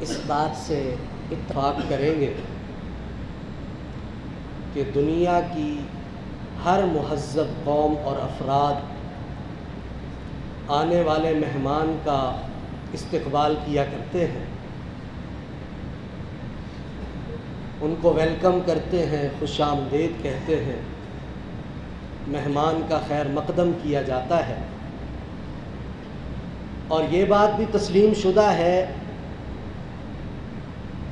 اس بات سے اتفاق کریں گے کہ دنیا کی ہر مہذب قوم اور افراد آنے والے مہمان کا استقبال کیا کرتے ہیں، ان کو ویلکم کرتے ہیں، خوش آمدید کہتے ہیں، مہمان کا خیر مقدم کیا جاتا ہے۔ اور یہ بات بھی تسلیم شدہ ہے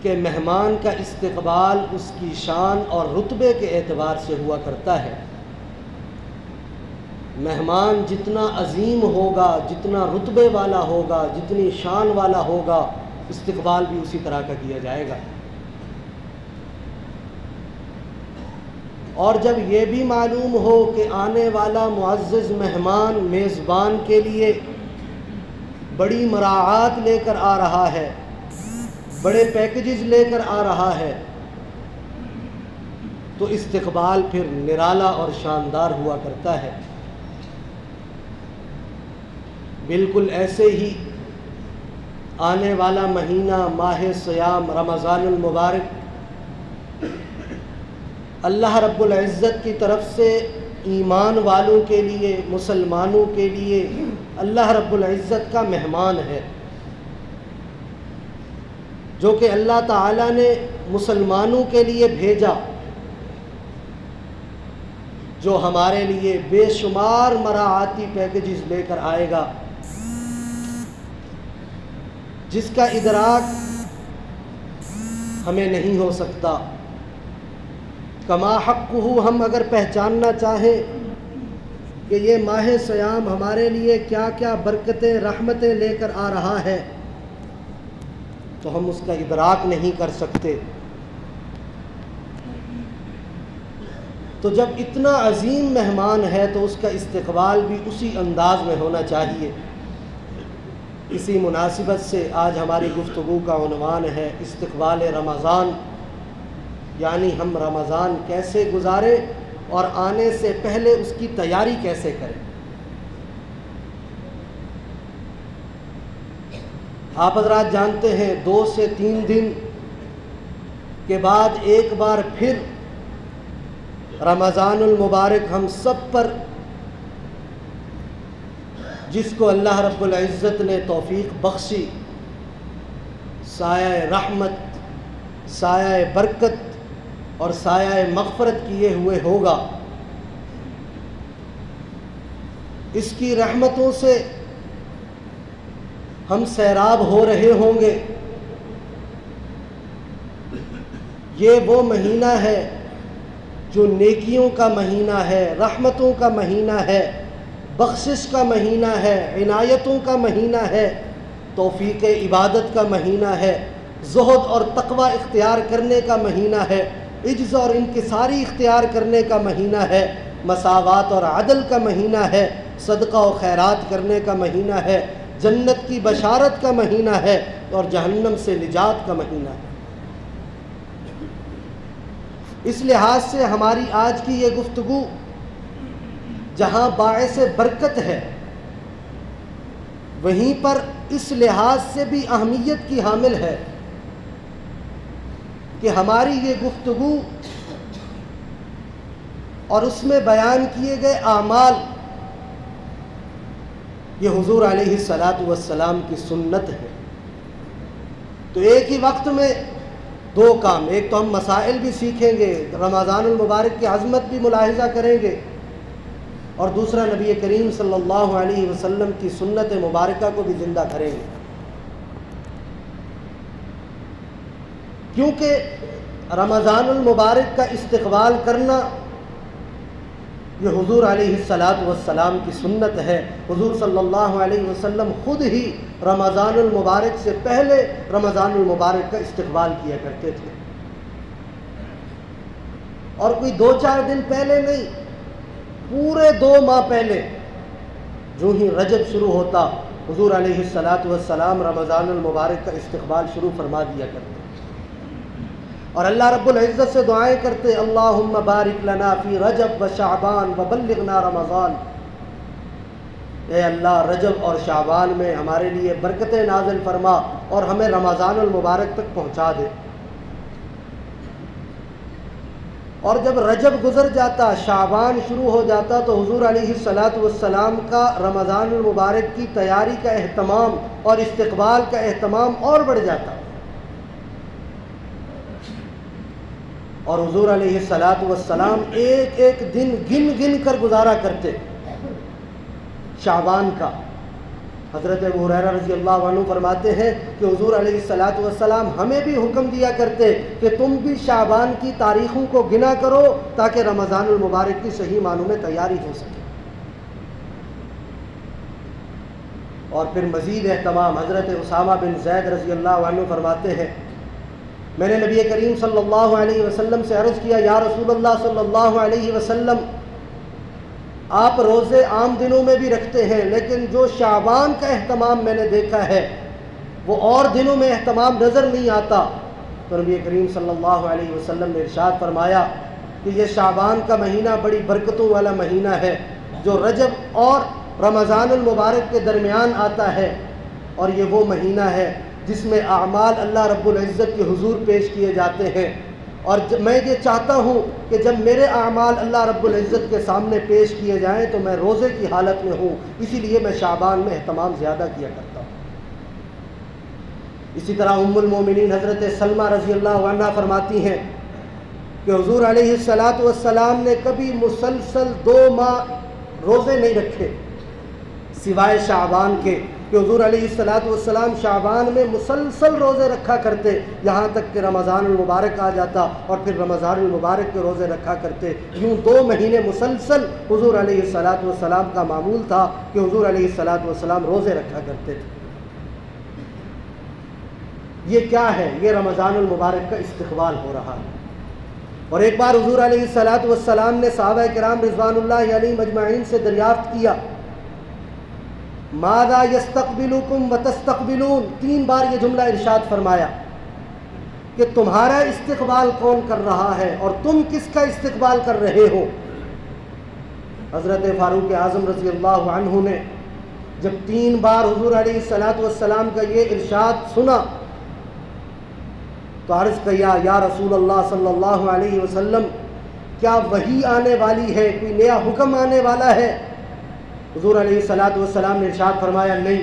کہ مہمان کا استقبال اس کی شان اور رتبے کے اعتبار سے ہوا کرتا ہے۔ مہمان جتنا عظیم ہوگا، جتنا رتبے والا ہوگا، جتنی شان والا ہوگا، استقبال بھی اسی طرح کا کیا جائے گا۔ اور جب یہ بھی معلوم ہو کہ آنے والا معزز مہمان میزبان کے لیے بڑی مراعات لے کر آ رہا ہے، بڑے پیکیجز لے کر آ رہا ہے، تو استقبال پھر نرالا اور شاندار ہوا کرتا ہے۔ بالکل ایسے ہی آنے والا مہینہ ماہ صیام رمضان المبارک اللہ رب العزت کی طرف سے ایمان والوں کے لیے، مسلمانوں کے لیے اللہ رب العزت کا مہمان ہے، جو کہ اللہ تعالیٰ نے مسلمانوں کے لیے بھیجا، جو ہمارے لیے بے شمار مراعاتی پیکیجز لے کر آئے گا، جس کا ادراک ہمیں نہیں ہو سکتا۔ کما حقہ، ہم اگر پہچاننا چاہیں کہ یہ ماہ صیام ہمارے لیے کیا کیا برکتیں، رحمتیں لے کر آ رہا ہے، تو ہم اس کا ادراک نہیں کر سکتے۔ تو جب اتنا عظیم مہمان ہے تو اس کا استقبال بھی اسی انداز میں ہونا چاہیے۔ اسی مناسبت سے آج ہماری گفتگو کا عنوان ہے استقبال رمضان، یعنی ہم رمضان کیسے گزاریں اور آنے سے پہلے اس کی تیاری کیسے کریں۔ آپ حضرات جانتے ہیں 2 سے 3 دن کے بعد ایک بار پھر رمضان المبارک ہم سب پر، جس کو اللہ رب العزت نے توفیق بخشی، سایہ رحمت، سایہ برکت اور سایہ مغفرت کیے ہوئے ہوگا۔ اس کی رحمتوں سے ہم سیراب ہو رہے ہوں گے۔ یہ وہ مہینہ ہے جو نیکیوں کا مہینہ ہے، رحمتوں کا مہینہ ہے، بخشش کا مہینہ ہے، عنایتوں کا مہینہ ہے، توفیق عبادت کا مہینہ ہے، زہد اور تقوی اختیار کرنے کا مہینہ ہے، عجز اور انکساری اختیار کرنے کا مہینہ ہے، مساوات اور عدل کا مہینہ ہے، صدقہ و خیرات کرنے کا مہینہ ہے، جنت کی بشارت کا مہینہ ہے اور جہنم سے نجات کا مہینہ ہے۔ اس لحاظ سے ہماری آج کی یہ گفتگو جہاں باعث برکت ہے، وہیں پر اس لحاظ سے بھی اہمیت کی حامل ہے کہ ہماری یہ گفتگو اور اس میں بیان کیے گئے اعمال یہ حضور علیہ الصلاۃ کی سنت ہے۔ تو ایک ہی وقت میں 2 کام، ایک تو ہم مسائل بھی سیکھیں گے، رمضان المبارک کی عظمت بھی ملاحظہ کریں گے، اور دوسرا نبی کریم صلی اللہ علیہ وسلم کی سنت مبارکہ کو بھی زندہ کریں گے۔ کیونکہ رمضان المبارک کا استقبال کرنا یہ حضور علیہ الصلاۃ کی سنت ہے۔ حضور صلی اللہ علیہ وسلم خود ہی رمضان المبارک سے پہلے رمضان المبارک کا استقبال کیا کرتے تھے، اور کوئی 2-4 دن پہلے نہیں، پورے 2 ماہ پہلے جو ہی رجب شروع ہوتا، حضور علیہ السلام رمضان المبارک کا استقبال شروع فرما دیا کرتے، اور اللہ رب العزت سے دعائیں کرتے، اللہم بارک لنا فی رجب و شعبان و بلغنا رمضان۔ اے اللہ رجب اور شعبان میں ہمارے لیے برکتیں نازل فرما اور ہمیں رمضان المبارک تک پہنچا دے۔ اور جب رجب گزر جاتا، شعبان شروع ہو جاتا، تو حضور علیہ الصلاۃ والسلام کا رمضان المبارک کی تیاری کا اہتمام اور استقبال کا اہتمام اور بڑھ جاتا، اور حضور علیہ الصلاۃ والسلام ایک ایک دن گن گن کر گزارا کرتے شعبان کا۔ حضرت ابو ہریرہ رضی اللہ عنہ فرماتے ہیں کہ حضور علیہ الصلاۃ والسلام ہمیں بھی حکم دیا کرتے کہ تم بھی شعبان کی تاریخوں کو گنا کرو تاکہ رمضان المبارک کی صحیح معنوں میں تیاری ہو سکے۔ اور پھر مزید اہتمام، حضرت اسامہ بن زید رضی اللہ عنہ فرماتے ہیں میں نے نبی کریم صلی اللہ علیہ وسلم سے عرض کیا، یا رسول اللہ صلی اللہ علیہ وسلم، آپ روزے عام دنوں میں بھی رکھتے ہیں لیکن جو شعبان کا اہتمام میں نے دیکھا ہے وہ اور دنوں میں اہتمام نظر نہیں آتا۔ تو نبی کریم صلی اللہ علیہ وسلم نے ارشاد فرمایا کہ یہ شعبان کا مہینہ بڑی برکتوں والا مہینہ ہے جو رجب اور رمضان المبارک کے درمیان آتا ہے، اور یہ وہ مہینہ ہے جس میں اعمال اللہ رب العزت کے حضور پیش کیے جاتے ہیں، اور میں یہ چاہتا ہوں کہ جب میرے اعمال اللہ رب العزت کے سامنے پیش کیے جائیں تو میں روزے کی حالت میں ہوں، اسی لیے میں شعبان میں اہتمام زیادہ کیا کرتا ہوں۔ اسی طرح ام المومنین حضرت سلمہ رضی اللہ عنہ فرماتی ہیں کہ حضور علیہ الصلاۃ والسلام نے کبھی مسلسل 2 ماہ روزے نہیں رکھے سوائے شعبان کے، کہ حضور علیہ الصلاۃ والسلام شعبان میں مسلسل روزے رکھا کرتے یہاں تک کہ رمضان المبارک آ جاتا، اور پھر رمضان المبارک کے روزے رکھا کرتے۔ یوں 2 مہینے مسلسل حضور علیہ الصلاۃ والسلام کا معمول تھا کہ حضور علیہ الصلاۃ والسلام روزے رکھا کرتے تھے۔ یہ کیا ہے؟ یہ رمضان المبارک کا استقبال ہو رہا ہے۔ اور ایک بار حضور علیہ الصلاۃ والسلام نے صحابہ کرام رضوان اللہ علیہم اجمعین سے دریافت کیا، ماذا یستقبلکم وتستقبلون، 3 بار یہ جملہ ارشاد فرمایا کہ تمہارا استقبال کون کر رہا ہے اور تم کس کا استقبال کر رہے ہو۔ حضرت فاروق اعظم رضی اللہ عنہ نے جب 3 بار حضور علیہ الصلاۃ والسلام کا یہ ارشاد سنا تو عرض کیا، یا رسول اللہ صلی اللہ علیہ وسلم، کیا وحی آنے والی ہے، کوئی نیا حکم آنے والا ہے؟ حضور علیہ الصلاۃ والسلام نے ارشاد فرمایا، نہیں۔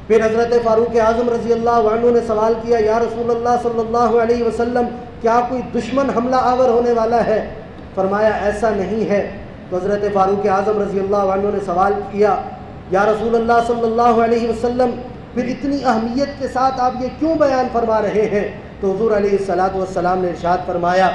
پھر حضرت فاروق اعظم رضی اللہ عنہ نے سوال کیا، یا رسول اللہ صلی اللہ علیہ وسلم، کیا کوئی دشمن حملہ آور ہونے والا ہے؟ فرمایا ایسا نہیں ہے۔ تو حضرت فاروق اعظم رضی اللہ عنہ نے سوال کیا، یا رسول اللہ صلی اللہ علیہ وسلم، پھر اتنی اہمیت کے ساتھ آپ یہ کیوں بیان فرما رہے ہیں؟ تو حضور علیہ الصلاۃ والسلام نے ارشاد فرمایا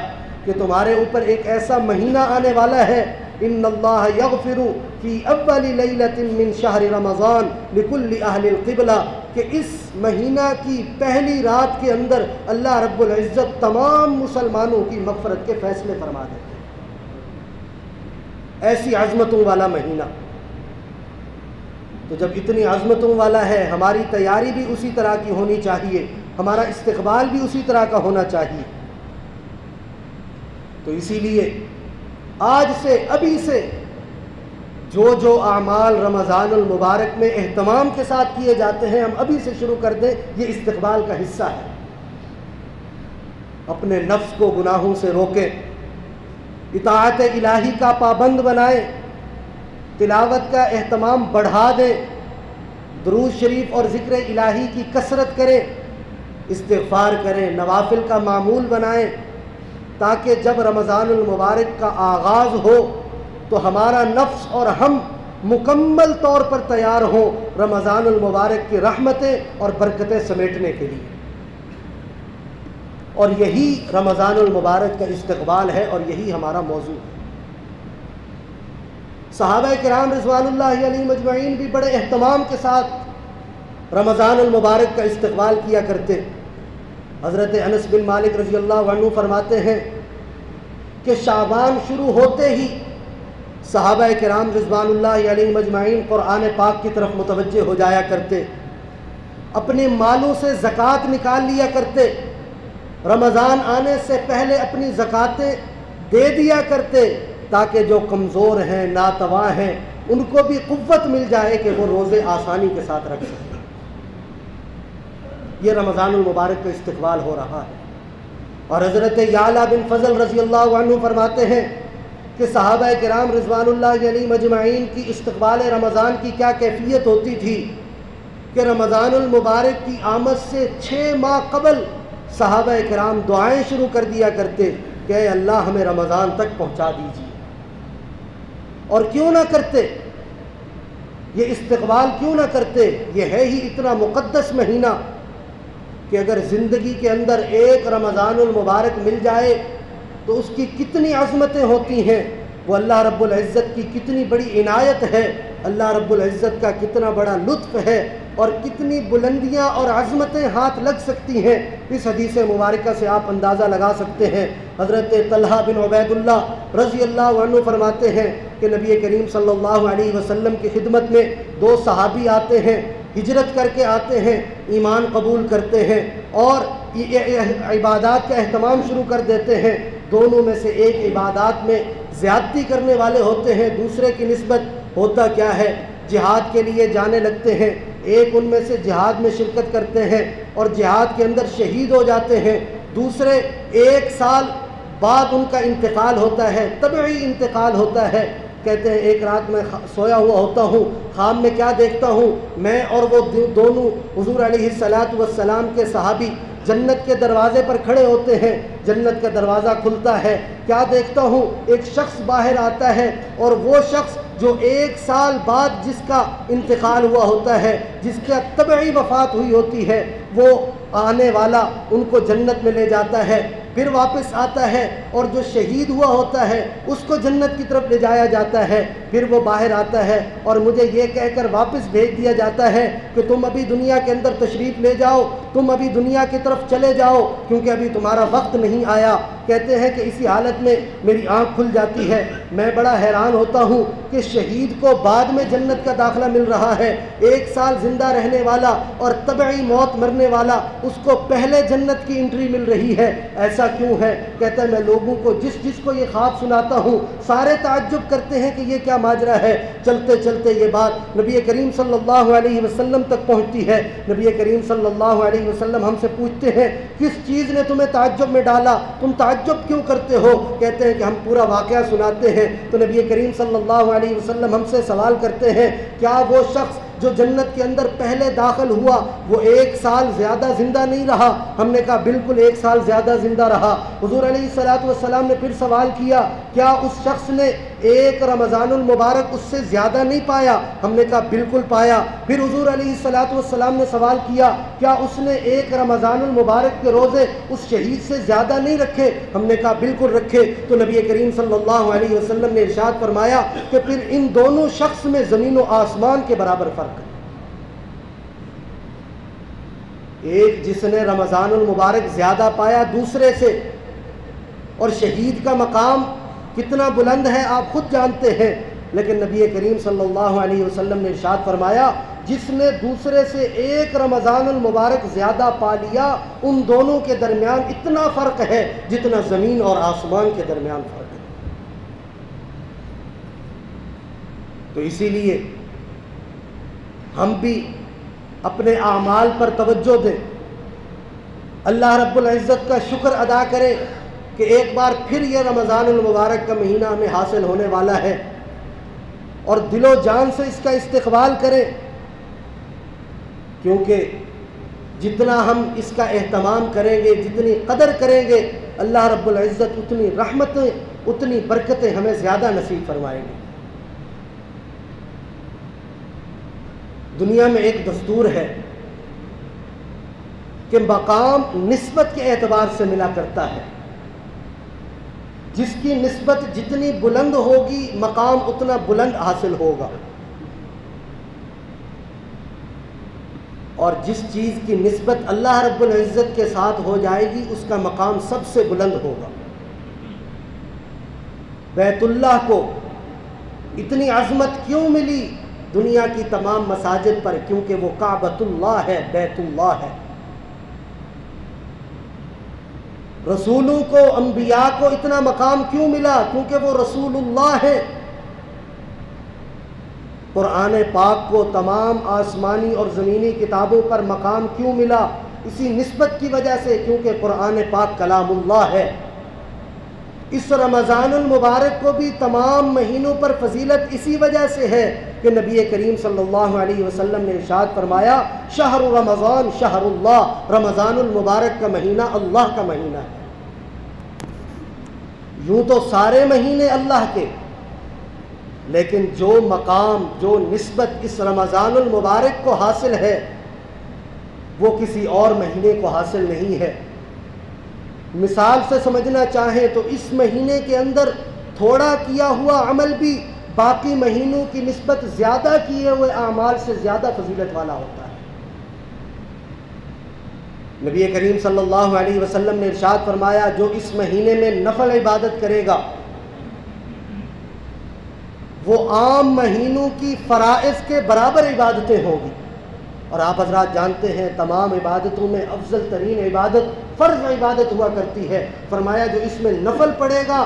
کہ تمہارے اوپر ایک ایسا مہینہ آنے والا ہے، ان اللہ یغفر فی اول لیلۃ من شہر رمضان لکل اہل القبلہ، کہ اس مہینہ کی پہلی رات کے اندر اللہ رب العزت تمام مسلمانوں کی مغفرت کے فیصلے فرما دیتے ہیں۔ ایسی عظمتوں والا مہینہ، تو جب اتنی عظمتوں والا ہے، ہماری تیاری بھی اسی طرح کی ہونی چاہیے، ہمارا استقبال بھی اسی طرح کا ہونا چاہیے۔ تو اسی لیے آج سے، ابھی سے جو اعمال رمضان المبارک میں اہتمام کے ساتھ کیے جاتے ہیں ہم ابھی سے شروع کر دیں، یہ استقبال کا حصہ ہے۔ اپنے نفس کو گناہوں سے روکیں، اطاعت الہی کا پابند بنائیں، تلاوت کا اہتمام بڑھا دیں، درود شریف اور ذکر الہی کی کثرت کریں، استغفار کریں، نوافل کا معمول بنائیں، تاکہ جب رمضان المبارک کا آغاز ہو تو ہمارا نفس اور ہم مکمل طور پر تیار ہوں رمضان المبارک کی رحمتیں اور برکتیں سمیٹنے کے لیے۔ اور یہی رمضان المبارک کا استقبال ہے اور یہی ہمارا موضوع ہے۔ صحابہ کرام رضوان اللہ علیہم اجمعین بھی بڑے اہتمام کے ساتھ رمضان المبارک کا استقبال کیا کرتے۔ حضرت انس بن مالک رضی اللہ عنہ فرماتے ہیں کہ شعبان شروع ہوتے ہی صحابہ کرام رضوان اللہ علیہم اجمعین قرآن پاک کی طرف متوجہ ہو جایا کرتے، اپنے مالوں سے زکوٰۃ نکال لیا کرتے، رمضان آنے سے پہلے اپنی زکاتیں دے دیا کرتے، تاکہ جو کمزور ہیں، ناتواں ہیں، ان کو بھی قوت مل جائے کہ وہ روزے آسانی کے ساتھ رکھ سکیں۔ یہ رمضان المبارک کا استقبال ہو رہا ہے۔ اور حضرت یعلا بن فضل رضی اللہ عنہ فرماتے ہیں کہ صحابہ کرام رضوان اللہ علیہم مجمعین کی استقبال رمضان کی کیا کیفیت ہوتی تھی کہ رمضان المبارک کی آمد سے 6 ماہ قبل صحابہ کرام دعائیں شروع کر دیا کرتے کہ اے اللہ ہمیں رمضان تک پہنچا دیجیے۔ اور کیوں نہ کرتے یہ استقبال، کیوں نہ کرتے؟ یہ ہے ہی اتنا مقدس مہینہ کہ اگر زندگی کے اندر ایک رمضان المبارک مل جائے تو اس کی کتنی عظمتیں ہوتی ہیں، وہ اللہ رب العزت کی کتنی بڑی عنایت ہے، اللہ رب العزت کا کتنا بڑا لطف ہے، اور کتنی بلندیاں اور عظمتیں ہاتھ لگ سکتی ہیں، اس حدیث مبارکہ سے آپ اندازہ لگا سکتے ہیں۔ حضرت طلحہ بن عبید اللہ رضی اللہ عنہ فرماتے ہیں کہ نبی کریم صلی اللہ علیہ وسلم کی خدمت میں 2 صحابی آتے ہیں، ہجرت کر کے آتے ہیں، ایمان قبول کرتے ہیں اور عبادات کا اہتمام شروع کر دیتے ہیں۔ دونوں میں سے ایک عبادات میں زیادتی کرنے والے ہوتے ہیں، دوسرے کی نسبت ہوتا کیا ہے، جہاد کے لیے جانے لگتے ہیں۔ ایک ان میں سے جہاد میں شرکت کرتے ہیں اور جہاد کے اندر شہید ہو جاتے ہیں، دوسرے 1 سال بعد ان کا انتقال ہوتا ہے، طبعی انتقال ہوتا ہے۔ کہتے ہیں ایک رات میں سویا ہوا ہوتا ہوں، خواب میں کیا دیکھتا ہوں، میں اور وہ دونوں حضور علیہ السلام کے صحابی جنت کے دروازے پر کھڑے ہوتے ہیں، جنت کا دروازہ کھلتا ہے، کیا دیکھتا ہوں، ایک شخص باہر آتا ہے، اور وہ شخص جو 1 سال بعد جس کا انتقال ہوا ہوتا ہے، جس کا طبعی وفات ہوئی ہوتی ہے، وہ آنے والا ان کو جنت میں لے جاتا ہے، پھر واپس آتا ہے، اور جو شہید ہوا ہوتا ہے اس کو جنت کی طرف لے جایا جاتا ہے، پھر وہ باہر آتا ہے اور مجھے یہ کہہ کر واپس بھیج دیا جاتا ہے کہ تم ابھی دنیا کے اندر تشریف لے جاؤ، تم ابھی دنیا کی طرف چلے جاؤ کیونکہ ابھی تمہارا وقت نہیں آیا۔ کہتے ہیں کہ اسی حالت میں میری آنکھ کھل جاتی ہے، میں بڑا حیران ہوتا ہوں کہ شہید کو بعد میں جنت کا داخلہ مل رہا ہے، 1 سال زندہ رہنے والا اور طبعی موت مرنے والا اس کو پہلے جنت کی انٹری مل رہی ہے، ایسا کیوں ہے؟ کہتا ہے میں لوگوں کو جس کو یہ خواب سناتا ہوں سارے تعجب کرتے ہیں کہ یہ کیا ماجرا ہے۔ چلتے چلتے یہ بات نبی کریم صلی اللہ علیہ وسلم تک پہنچتی ہے۔ نبی کریم صلی اللہ علیہ وسلم ہم سے پوچھتے ہیں کس چیز نے تمہیں تعجب میں ڈالا، تم تعجب کیوں کرتے ہو؟ کہتے ہیں کہ ہم پورا واقعہ سناتے ہیں تو نبی کریم صلی اللہ علیہ وسلم ہم سے سوال کرتے ہیں کیا وہ شخص جو جنت کے اندر پہلے داخل ہوا وہ 1 سال زیادہ زندہ نہیں رہا؟ ہم نے کہا بالکل 1 سال زیادہ زندہ رہا۔ حضور علیہ السلام نے پھر سوال کیا کیا اس شخص نے 1 رمضان المبارک اس سے زیادہ نہیں پایا؟ ہم نے کہا بالکل پایا۔ پھر حضور علیہ السلام نے سوال کیا کیا اس نے 1 رمضان المبارک کے روزے اس شہید سے زیادہ نہیں رکھے؟ ہم نے کہا بالکل رکھے۔ تو نبی کریم صلی اللہ علیہ وسلم نے ارشاد فرمایا کہ پھر ان دونوں شخص میں زمین و آسمان کے برابر فرق ہے۔ ایک جس نے رمضان المبارک زیادہ پایا دوسرے سے، اور شہید کا مقام کتنا بلند ہے آپ خود جانتے ہیں، لیکن نبی کریم صلی اللہ علیہ وسلم نے ارشاد فرمایا جس نے دوسرے سے 1 رمضان المبارک زیادہ پا لیا ان دونوں کے درمیان اتنا فرق ہے جتنا زمین اور آسمان کے درمیان فرق ہے۔ تو اسی لیے ہم بھی اپنے اعمال پر توجہ دیں، اللہ رب العزت کا شکر ادا کریں کہ ایک بار پھر یہ رمضان المبارک کا مہینہ ہمیں حاصل ہونے والا ہے، اور دل و جان سے اس کا استقبال کریں، کیونکہ جتنا ہم اس کا اہتمام کریں گے، جتنی قدر کریں گے، اللہ رب العزت اتنی رحمتیں اتنی برکتیں ہمیں زیادہ نصیب فرمائیں گے۔ دنیا میں ایک دستور ہے کہ مقام نسبت کے اعتبار سے ملا کرتا ہے، جس کی نسبت جتنی بلند ہوگی مقام اتنا بلند حاصل ہوگا، اور جس چیز کی نسبت اللہ رب العزت کے ساتھ ہو جائے گی اس کا مقام سب سے بلند ہوگا۔ بیت اللہ کو اتنی عظمت کیوں ملی دنیا کی تمام مساجد پر؟ کیونکہ وہ کعبۃ اللہ ہے، بیت اللہ ہے۔ رسولوں کو، انبیاء کو اتنا مقام کیوں ملا؟ کیونکہ وہ رسول اللہ ہے۔ قرآن پاک کو تمام آسمانی اور زمینی کتابوں پر مقام کیوں ملا؟ اسی نسبت کی وجہ سے، کیونکہ قرآن پاک کلام اللہ ہے۔ اس رمضان المبارک کو بھی تمام مہینوں پر فضیلت اسی وجہ سے ہے کہ نبی کریم صلی اللہ علیہ وسلم نے ارشاد فرمایا شہر رمضان شہر اللہ، رمضان المبارک کا مہینہ اللہ کا مہینہ ہے۔ یوں تو سارے مہینے اللہ کے، لیکن جو مقام، جو نسبت اس رمضان المبارک کو حاصل ہے وہ کسی اور مہینے کو حاصل نہیں ہے۔ مثال سے سمجھنا چاہیں تو اس مہینے کے اندر تھوڑا کیا ہوا عمل بھی باقی مہینوں کی نسبت زیادہ کیے ہوئے اعمال سے زیادہ فضیلت والا ہوتا ہے۔ نبی کریم صلی اللہ علیہ وسلم نے ارشاد فرمایا جو اس مہینے میں نفل عبادت کرے گا وہ عام مہینوں کی فرائض کے برابر عبادتیں ہوں گی۔ اور آپ حضرات جانتے ہیں تمام عبادتوں میں افضل ترین عبادت فرض عبادت ہوا کرتی ہے۔ فرمایا جو اس میں نفل پڑے گا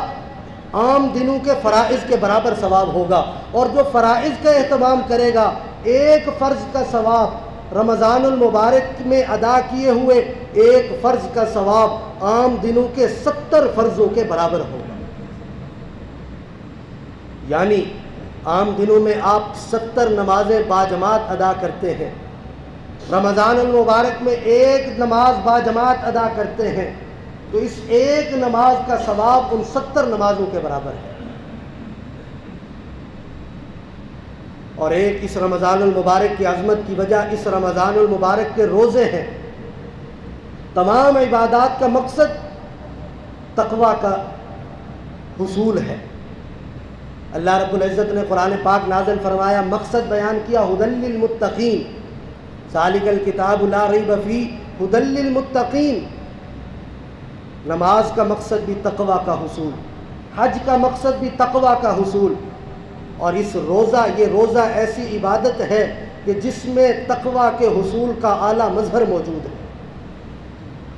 عام دنوں کے فرائض کے برابر ثواب ہوگا، اور جو فرائض کا اہتمام کرے گا ایک فرض کا ثواب رمضان المبارک میں ادا کیے ہوئے ایک فرض کا ثواب عام دنوں کے 70 فرضوں کے برابر ہوگا۔ یعنی عام دنوں میں آپ 70 نمازیں باجماعت ادا کرتے ہیں، رمضان المبارک میں ایک نماز باجماعت ادا کرتے ہیں تو اس ایک نماز کا ثواب ان 70 نمازوں کے برابر ہے۔ اور ایک اس رمضان المبارک کی عظمت کی وجہ اس رمضان المبارک کے روزے ہیں۔ تمام عبادات کا مقصد تقوی کا حصول ہے۔ اللہ رب العزت نے قرآن پاک نازل فرمایا، مقصد بیان کیا ھدی للمتقین، ذالک الکتاب لا ریب فیہ ھدی للمتقین۔ نماز کا مقصد بھی تقوی کا حصول، حج کا مقصد بھی تقوی کا حصول، اور اس روزہ، یہ روزہ ایسی عبادت ہے کہ جس میں تقوی کے حصول کا اعلیٰ مظہر موجود ہے۔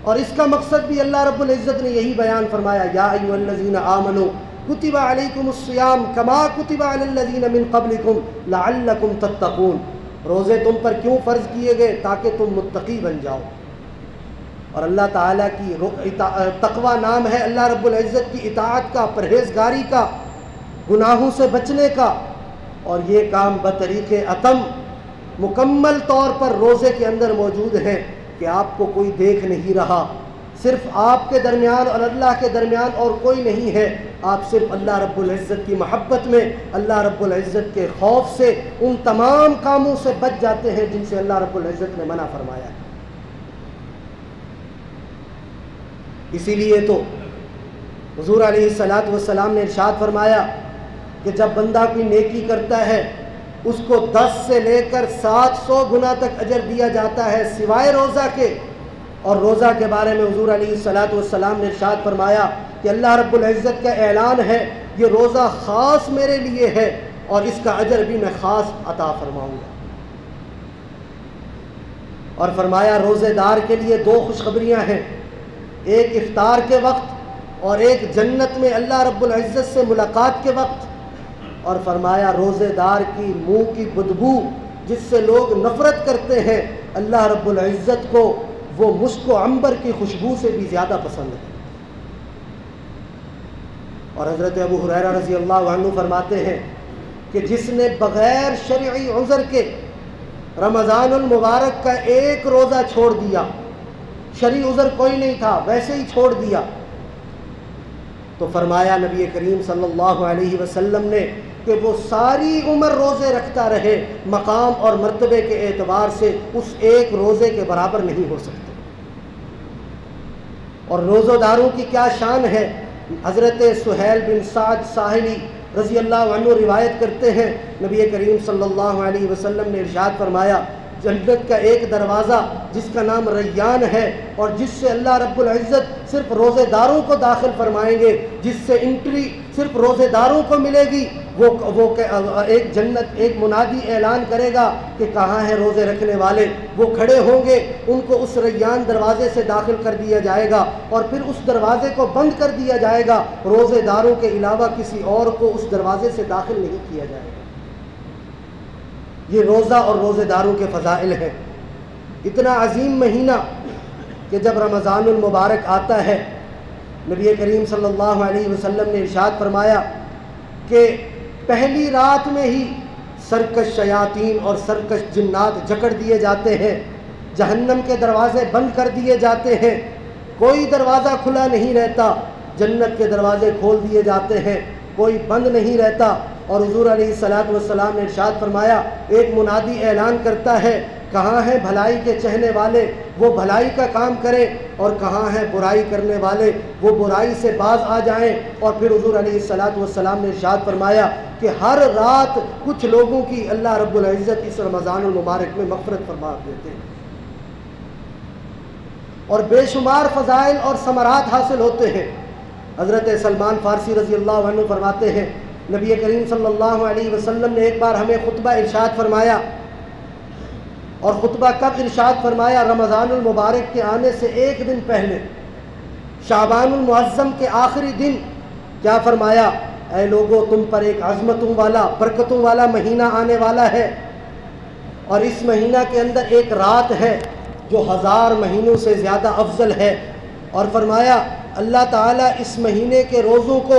اور اس کا مقصد بھی اللہ رب العزت نے یہی بیان فرمایا، یا ایھا الذین آمنوا کتب علیکم الصیام کما کتب علی الذین من قبلکم لعلکم تتقون۔ روزے تم پر کیوں فرض کیے گئے؟ تاکہ تم متقی بن جاؤ۔ اور اللہ تعالیٰ کی تقوی نام ہے اللہ رب العزت کی اطاعت کا، پرہیزگاری کا، گناہوں سے بچنے کا، اور یہ کام بطریق اتم مکمل طور پر روزے کے اندر موجود ہے کہ آپ کو کوئی دیکھ نہیں رہا، صرف آپ کے درمیان اور اللہ کے درمیان اور کوئی نہیں ہے، آپ صرف اللہ رب العزت کی محبت میں، اللہ رب العزت کے خوف سے ان تمام کاموں سے بچ جاتے ہیں جن سے اللہ رب العزت نے منع فرمایا ہے۔ اسی لیے تو حضور علیہ الصلاۃ والسلام نے ارشاد فرمایا کہ جب بندہ کوئی نیکی کرتا ہے اس کو 10 سے لے کر 700 گنا تک اجر دیا جاتا ہے سوائے روزہ کے۔ اور روزہ کے بارے میں حضور علیہ الصلاۃ والسلام نے ارشاد فرمایا کہ اللہ رب العزت کا اعلان ہے یہ روزہ خاص میرے لیے ہے اور اس کا اجر بھی میں خاص عطا فرماؤں گا۔ اور فرمایا روزے دار کے لیے 2 خوشخبریاں ہیں، ایک افطار کے وقت اور ایک جنت میں اللہ رب العزت سے ملاقات کے وقت۔ اور فرمایا روزے دار کی منہ کی بدبو جس سے لوگ نفرت کرتے ہیں اللہ رب العزت کو وہ مشک و عنبر کی خوشبو سے بھی زیادہ پسند ہے۔ اور حضرت ابو ہریرہ رضی اللہ عنہ فرماتے ہیں کہ جس نے بغیر شرعی عذر کے رمضان المبارک کا ایک روزہ چھوڑ دیا، شرعی عذر کوئی نہیں تھا ویسے ہی چھوڑ دیا، تو فرمایا نبی کریم صلی اللہ علیہ وسلم نے کہ وہ ساری عمر روزے رکھتا رہے، مقام اور مرتبے کے اعتبار سے اس ایک روزے کے برابر نہیں ہو سکتے۔ اور روزہ داروں کی کیا شان ہے، حضرت سہیل بن سعد ساحلی رضی اللہ عنہ روایت کرتے ہیں نبی کریم صلی اللہ علیہ وسلم نے ارشاد فرمایا جنت کا ایک دروازہ جس کا نام ریان ہے اور جس سے اللہ رب العزت صرف روزے داروں کو داخل فرمائیں گے، جس سے انٹری صرف روزے داروں کو ملے گی، وہ ایک جنت ایک منادی اعلان کرے گا کہ کہاں ہیں روزے رکھنے والے، وہ کھڑے ہوں گے، ان کو اس ریان دروازے سے داخل کر دیا جائے گا اور پھر اس دروازے کو بند کر دیا جائے گا، روزے داروں کے علاوہ کسی اور کو اس دروازے سے داخل نہیں کیا جائے گا۔ یہ روزہ اور روزے داروں کے فضائل ہیں۔ اتنا عظیم مہینہ کہ جب رمضان المبارک آتا ہے، نبی کریم صلی اللہ علیہ وسلم نے ارشاد فرمایا کہ پہلی رات میں ہی سرکش شیاطین اور سرکش جنات جکڑ دیے جاتے ہیں، جہنم کے دروازے بند کر دیے جاتے ہیں، کوئی دروازہ کھلا نہیں رہتا، جنت کے دروازے کھول دیے جاتے ہیں، کوئی بند نہیں رہتا۔ اور حضور علیہ الصلوۃ والسلام نے ارشاد فرمایا، ایک منادی اعلان کرتا ہے، کہاں ہیں بھلائی کے چاہنے والے، وہ بھلائی کا کام کریں، اور کہاں ہیں برائی کرنے والے، وہ برائی سے باز آ جائیں۔ اور پھر حضور علیہ الصلوۃ والسلام نے ارشاد فرمایا کہ ہر رات کچھ لوگوں کی اللہ رب العزت اس رمضان المبارک میں مغفرت فرما دیتے ہیں، اور بے شمار فضائل اور ثمرات حاصل ہوتے ہیں۔ حضرت سلمان فارسی رضی اللہ عنہ فرماتے ہیں، نبی کریم صلی اللہ علیہ وسلم نے ایک بار ہمیں خطبہ ارشاد فرمایا، اور خطبہ کب ارشاد فرمایا؟ رمضان المبارک کے آنے سے ایک دن پہلے، شعبان المعظم کے آخری دن۔ کیا فرمایا؟ اے لوگو، تم پر ایک عظمتوں والا، برکتوں والا مہینہ آنے والا ہے، اور اس مہینہ کے اندر ایک رات ہے جو 1000 مہینوں سے زیادہ افضل ہے۔ اور فرمایا اللہ تعالیٰ اس مہینے کے روزوں کو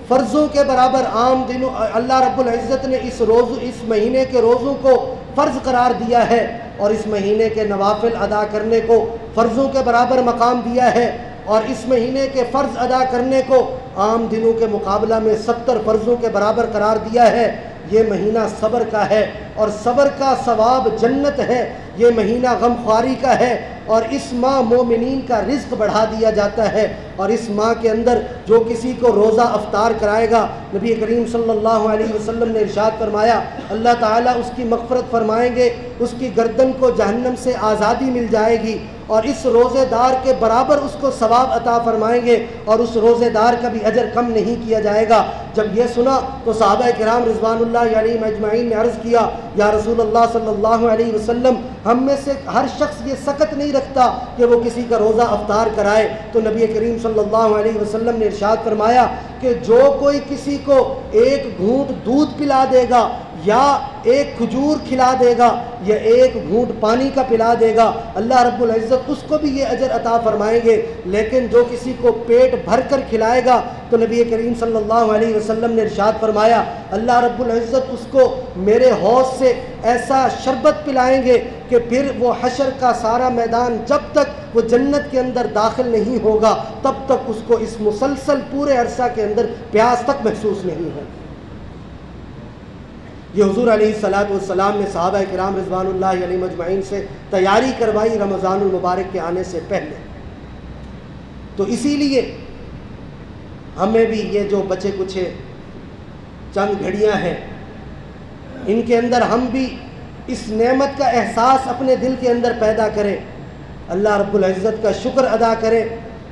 فرضوں کے برابر، عام دنوں اللہ رب العزت نے اس مہینے کے روزوں کو فرض قرار دیا ہے، اور اس مہینے کے نوافل ادا کرنے کو فرضوں کے برابر مقام دیا ہے، اور اس مہینے کے فرض ادا کرنے کو عام دنوں کے مقابلہ میں 70 فرضوں کے برابر قرار دیا ہے۔ یہ مہینہ صبر کا ہے، اور صبر کا ثواب جنت ہے۔ یہ مہینہ غم خواری کا ہے، اور اس ماہ مومنین کا رزق بڑھا دیا جاتا ہے۔ اور اس ماہ کے اندر جو کسی کو روزہ افطار کرائے گا، نبی کریم صلی اللہ علیہ وسلم نے ارشاد فرمایا اللہ تعالیٰ اس کی مغفرت فرمائیں گے، اس کی گردن کو جہنم سے آزادی مل جائے گی، اور اس روزے دار کے برابر اس کو ثواب عطا فرمائیں گے، اور اس روزے دار کا بھی اجر کم نہیں کیا جائے گا۔ جب یہ سنا تو صحابہ کرام رضوان اللہ علیہم اجمعین نے عرض کیا، یا رسول اللہ صلی اللہ علیہ وسلم، ہم میں سے ہر شخص یہ سکت نہیں رکھتا کہ وہ کسی کا روزہ افطار کرائے۔ تو نبی کریم صلی اللہ علیہ وسلم نے ارشاد فرمایا کہ جو کوئی کسی کو ایک گھونٹ دودھ پلا دے گا، یا ایک کھجور کھلا دے گا، یا ایک گھونٹ پانی کا پلا دے گا، اللہ رب العزت اس کو بھی یہ اجر عطا فرمائیں گے۔ لیکن جو کسی کو پیٹ بھر کر کھلائے گا، تو نبی کریم صلی اللہ علیہ وسلم نے ارشاد فرمایا اللہ رب العزت اس کو میرے حوض سے ایسا شربت پلائیں گے کہ پھر وہ حشر کا سارا میدان، جب تک وہ جنت کے اندر داخل نہیں ہوگا، تب تک اس کو اس مسلسل پورے عرصہ کے اندر پیاس تک محسوس نہیں ہوگی۔ یہ حضور علیہ الصلوۃ والسلام نے صحابہ کرام رضوان اللہ علیہم اجمعین سے تیاری کروائی رمضان المبارک کے آنے سے پہلے۔ تو اسی لیے ہمیں بھی یہ جو بچے کچھ چند گھڑیاں ہیں، ان کے اندر ہم بھی اس نعمت کا احساس اپنے دل کے اندر پیدا کریں، اللہ رب العزت کا شکر ادا کریں،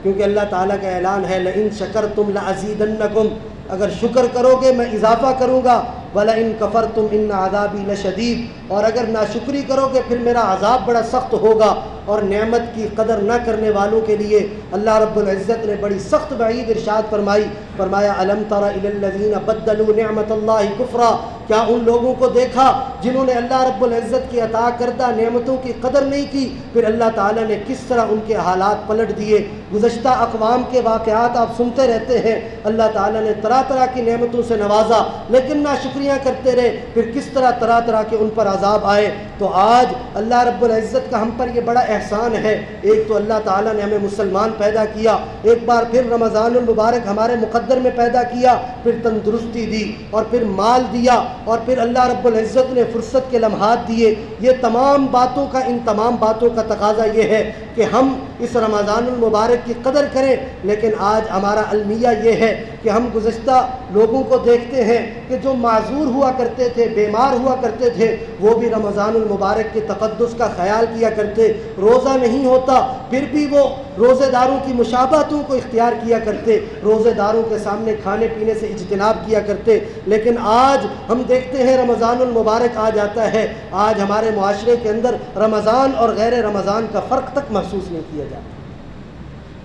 کیونکہ اللہ تعالیٰ کا اعلان ہے لئن شکرتم لازیدنکم، اگر شکر کرو گے میں اضافہ کروں گا، وَلَئِن كَفَرْتُمْ إِنَّ عَذَابِي لَشَدِيدٌ، اور اگر ناشکری کرو گے پھر میرا عذاب بڑا سخت ہوگا۔ اور نعمت کی قدر نہ کرنے والوں کے لیے اللہ رب العزت نے بڑی سخت وعید ارشاد فرمایا أَلَمْ تَرَ إِلَى الَّذِينَ بَدَّلُوا نِعْمَةَ اللَّهِ كُفْرًا، کیا ان لوگوں کو دیکھا جنہوں نے اللہ رب العزت کی عطا کردہ نعمتوں کی قدر نہیں کی، پھر اللہ تعالیٰ نے کس طرح ان کے حالات پلٹ دیے۔ گزشتہ اقوام کے واقعات آپ سنتے رہتے ہیں، اللہ تعالیٰ نے طرح طرح کی نعمتوں سے نوازا، لیکن ناشکریاں کرتے رہے، پھر کس طرح کے ان پر عذاب آئے۔ تو آج اللہ رب العزت کا ہم پر یہ بڑا احسان ہے، ایک تو اللہ تعالیٰ نے ہمیں مسلمان پیدا کیا، ایک بار پھر رمضان المبارک ہمارے مقدر میں پیدا کیا، پھر تندرستی دی، اور پھر مال دیا، اور پھر اللہ رب العزت نے فرصت کے لمحات دیے۔ یہ تمام باتوں کا، ان تمام باتوں کا تقاضا یہ ہے کہ ہم اس رمضان المبارک کی قدر کریں۔ لیکن آج ہمارا المیہ یہ ہے کہ ہم گزشتہ لوگوں کو دیکھتے ہیں کہ جو معذور ہوا کرتے تھے، بیمار ہوا کرتے تھے، وہ بھی رمضان المبارک کے تقدس کا خیال کیا کرتے، روزہ نہیں ہوتا پھر بھی وہ روزے داروں کی مشابہتوں کو اختیار کیا کرتے، روزے داروں کے سامنے کھانے پینے سے اجتناب کیا کرتے۔ لیکن آج ہم دیکھتے ہیں رمضان المبارک آ جاتا ہے، آج ہمارے معاشرے کے اندر رمضان اور غیر رمضان کا فرق تک محسوس نہیں کیا جاتا۔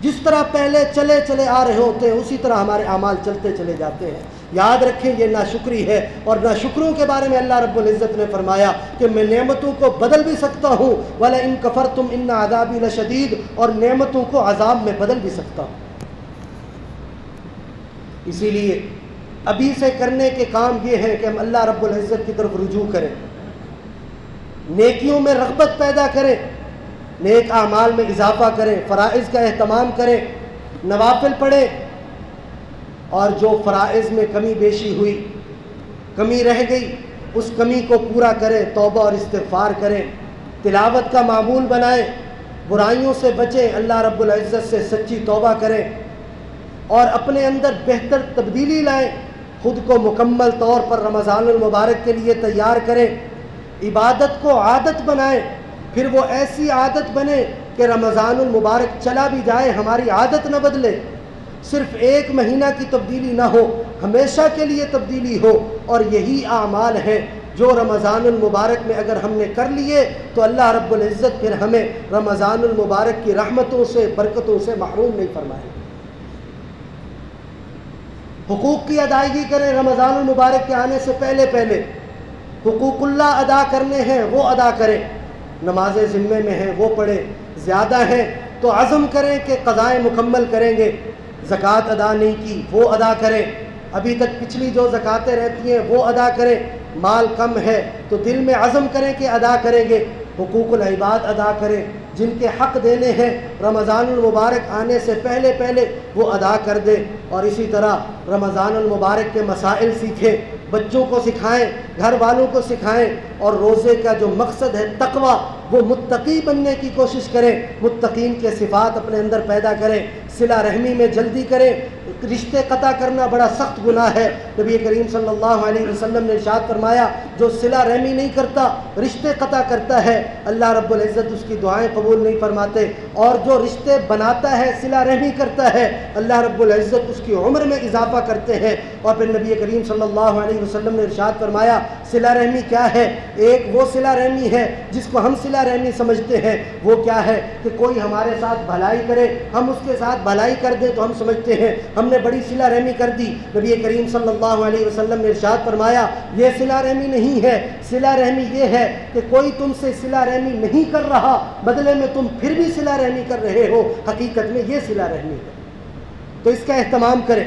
جس طرح پہلے چلے آ رہے ہوتے ہیں، اسی طرح ہمارے اعمال چلتے چلے جاتے ہیں۔ یاد رکھیں یہ ناشکری ہے، اور ناشکروں کے بارے میں اللہ رب العزت نے فرمایا کہ میں نعمتوں کو بدل بھی سکتا ہوں، وَلَئِن كَفَرْتُمْ إِنَّ عَذَابِي لَشَدِيدٌ، اور نعمتوں کو عذاب میں بدل بھی سکتا ہوں۔ اسی لیے ابھی سے کرنے کے کام یہ ہے کہ ہم اللہ رب العزت کی طرف رجوع کریں، نیکیوں میں رغبت پیدا کریں، نیک اعمال میں اضافہ کریں، فرائض کا اہتمام کریں، نوافل پڑھیں، اور جو فرائض میں کمی بیشی ہوئی، کمی رہ گئی، اس کمی کو پورا کریں، توبہ اور استغفار کریں، تلاوت کا معمول بنائیں، برائیوں سے بچیں، اللہ رب العزت سے سچی توبہ کریں، اور اپنے اندر بہتر تبدیلی لائیں، خود کو مکمل طور پر رمضان المبارک کے لیے تیار کریں، عبادت کو عادت بنائیں، پھر وہ ایسی عادت بنے کہ رمضان المبارک چلا بھی جائے ہماری عادت نہ بدلے، صرف ایک مہینہ کی تبدیلی نہ ہو، ہمیشہ کے لیے تبدیلی ہو، اور یہی اعمال ہیں جو رمضان المبارک میں اگر ہم نے کر لیے تو اللہ رب العزت پھر ہمیں رمضان المبارک کی رحمتوں سے برکتوں سے محروم نہیں فرمائے۔ حقوق کی ادائیگی کریں رمضان المبارک کے آنے سے پہلے پہلے، حقوق اللہ ادا کرنے ہیں وہ ادا کریں، نمازیں ذمے میں ہیں وہ پڑھیں، زیادہ ہیں تو عزم کریں کہ قضائیں مکمل کریں گے، زکوٰۃ ادا نہیں کی وہ ادا کریں، ابھی تک پچھلی جو زکوٰتیں رہتی ہیں وہ ادا کریں، مال کم ہے تو دل میں عزم کریں کہ ادا کریں گے، حقوق العباد ادا کریں، جن کے حق دینے ہیں رمضان المبارک آنے سے پہلے پہلے وہ ادا کر دیں، اور اسی طرح رمضان المبارک کے مسائل سیکھیں، بچوں کو سکھائیں، گھر والوں کو سکھائیں، اور روزے کا جو مقصد ہے تقویٰ وہ متقی بننے کی کوشش کریں، متقین کے صفات اپنے اندر پیدا کریں، صلہ رحمی میں جلدی کریں، رشتے قطع کرنا بڑا سخت گناہ ہے، نبی کریم صلی اللہ علیہ وسلم نے ارشاد فرمایا جو صلہ رحمی نہیں کرتا رشتے قطع کرتا ہے اللہ رب العزت اس کی دعائیں قبول نہیں فرماتے، اور جو رشتے بناتا ہے صلہ رحمی کرتا ہے اللہ رب العزت اس کی عمر میں اضافہ کرتے ہیں۔ اور پھر نبی کریم صلی اللہ علیہ وسلم نے ارشاد فرمایا صلہ رحمی کیا ہے؟ ایک وہ صلہ رحمی ہے جس کو ہم صلہ رحمی سمجھتے ہیں، وہ کیا ہے کہ کوئی ہمارے ساتھ بھلائی کرے ہم اس کے ساتھ بھلائی کر دیں تو ہم سمجھتے ہیں ہم نے بڑی صلہ رحمی کر دی، نبی کریم صلی اللہ علیہ وسلم نے ارشاد فرمایا یہ صلہ رحمی نہیں ہے، صلہ رحمی یہ ہے کہ کوئی تم سے صلہ رحمی نہیں کر رہا بدلے میں تم پھر بھی صلہ رحمی کر رہے ہو، حقیقت میں یہ صلہ رحمی ہے، تو اس کا اہتمام کریں،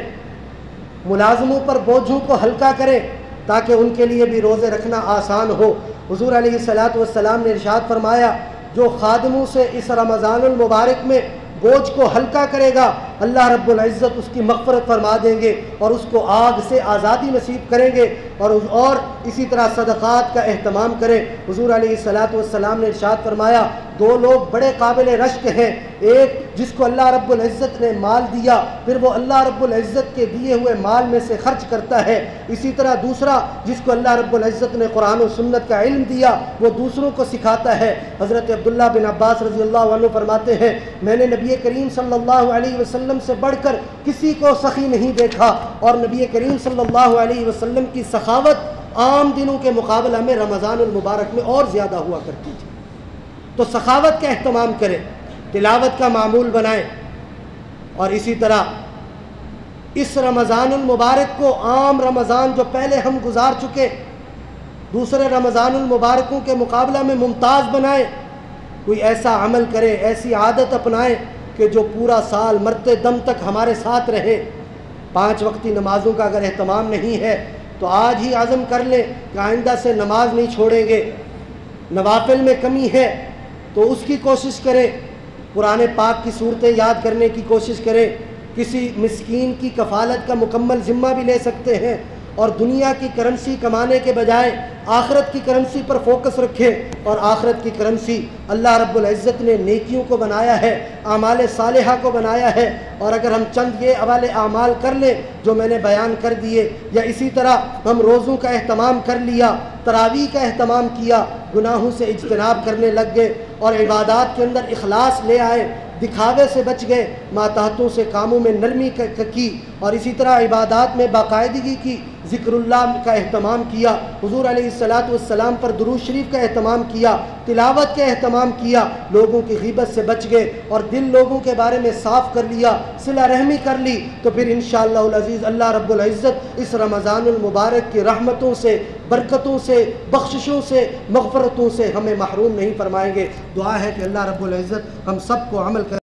ملازموں پر بوجھوں کو ہلکا کریں تاکہ ان کے لیے بھی روزے رکھنا آسان ہو۔ حضور علیہ الصلاۃ والسلام نے ارشاد فرمایا جو خادموں سے اس رمضان المبارک میں بوجھ کو ہلکا کرے گا اللہ رب العزت اس کی مغفرت فرما دیں گے اور اس کو آگ سے آزادی نصیب کریں گے، اور اسی طرح صدقات کا اہتمام کریں۔ حضور علیہ الصلاۃ والسلام نے ارشاد فرمایا دو لوگ بڑے قابل رشک ہیں، ایک جس کو اللہ رب العزت نے مال دیا پھر وہ اللہ رب العزت کے دیے ہوئے مال میں سے خرچ کرتا ہے، اسی طرح دوسرا جس کو اللہ رب العزت نے قرآن و سنت کا علم دیا وہ دوسروں کو سکھاتا ہے۔ حضرت عبداللہ بن عباس رضی اللہ عنہ فرماتے ہیں میں نے نبی کریم صلی اللہ علیہ وسلم سے بڑھ کر کسی کو سخی نہیں دیکھا، اور نبی کریم صلی اللہ علیہ وسلم کی سخاوت عام دنوں کے مقابلہ میں رمضان المبارک میں اور زیادہ ہوا کرتی تھی، تو سخاوت کا اہتمام کریں، تلاوت کا معمول بنائیں، اور اسی طرح اس رمضان المبارک کو عام رمضان جو پہلے ہم گزار چکے دوسرے رمضان المبارکوں کے مقابلہ میں ممتاز بنائیں، کوئی ایسا عمل کریں، ایسی عادت اپنائیں کہ جو پورا سال مرتے دم تک ہمارے ساتھ رہے۔ 5 وقتی نمازوں کا اگر اہتمام نہیں ہے تو آج ہی عزم کر لیں کہ آئندہ سے نماز نہیں چھوڑیں گے، نوافل میں کمی ہے تو اس کی کوشش کریں، قرآن پاک کی صورتیں یاد کرنے کی کوشش کریں، کسی مسکین کی کفالت کا مکمل ذمہ بھی لے سکتے ہیں، اور دنیا کی کرنسی کمانے کے بجائے آخرت کی کرنسی پر فوکس رکھیں، اور آخرت کی کرنسی اللہ رب العزت نے نیکیوں کو بنایا ہے، اعمال صالحہ کو بنایا ہے، اور اگر ہم چند یہ حوالے اعمال کر لیں جو میں نے بیان کر دیے، یا اسی طرح ہم روزوں کا اہتمام کر لیا، تراویح کا اہتمام کیا، گناہوں سے اجتناب کرنے لگ گئے اور عبادات کے اندر اخلاص لے آئے، دکھاوے سے بچ گئے، ماتحتوں سے کاموں میں نرمی کی، اور اسی طرح عبادات میں باقاعدگی کی، ذکر اللہ کا اہتمام کیا، حضور علیہ الصلاۃ والسلام پر درود شریف کا اہتمام کیا، تلاوت کا اہتمام کیا، لوگوں کی غیبت سے بچ گئے اور دل لوگوں کے بارے میں صاف کر لیا، صلہ رحمی کر لی، تو پھر انشاءاللہ العزیز اللہ رب العزت اس رمضان المبارک کی رحمتوں سے، برکتوں سے، بخششوں سے، مغفرتوں سے ہمیں محروم نہیں فرمائیں گے۔ دعا ہے کہ اللہ رب العزت ہم سب کو عمل کر